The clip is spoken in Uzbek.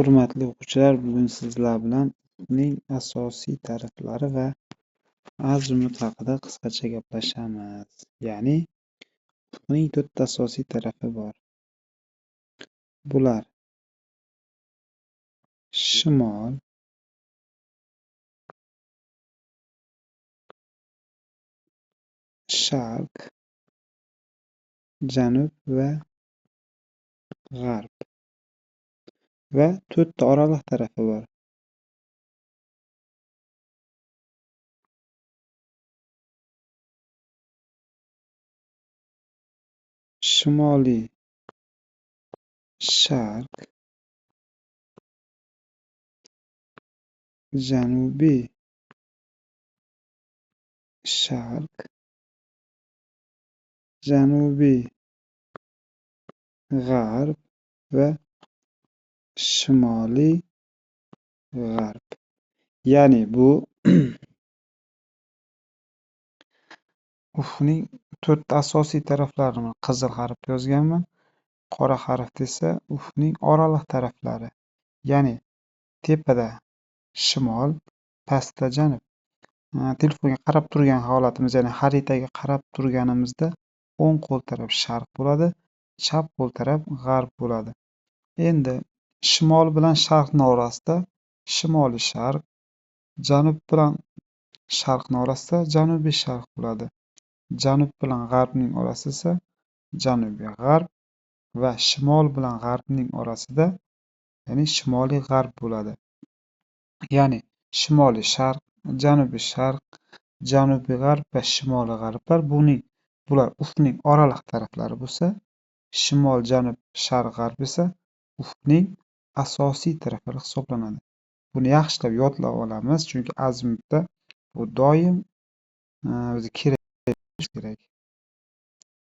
Hurmatli o'quvchilar, bugun sizlar bilan ufqning asosiy ta'riflari va azimut haqida qisqacha gaplashamiz. Ya'ni ufqning 4 asosiy ta'rifi bor. Bular shimol, sharq, janub va g'arb va 4 ta oraliq ta'rifi bor. Shimoliy sharq, janubiy sharq, janubiy g'arb va shimoliy g'arb. Ya'ni bu ufqning 4 asosiy ta'riflarini qizil harfda yozganman. Qora harfda esa ufqning oraliq ta'riflari. Ya'ni tepada shimol, pastda janub. Telefonga qarab turgan holatimiz, ya'ni xaritaga qarab turganimizda o'ng qo'l taraf sharq bo'ladi, chap qo'l taraf g'arb bo'ladi. Endi shimol bilan sharqning orasida shimoliy sharq, janub bilan sharqning orasida janubiy sharq bo'ladi. Janub bilan g'arbning orasida esa janubiy g'arb va shimol bilan g'arbning orasida, ya'ni shimoliy g'arb bo'ladi. Ya'ni shimoliy sharq, janubiy sharq, janubiy g'arb va shimoliy g'arblar bular ufqning oraliq ta'riflari bo'lsa, shimol, janub, sharq, g'arb esa ufqning asosiy ta'riflari hisoblanadi. Buni yaxshilab yodlab olamiz, chunki azimutda bu doim bizga kerak.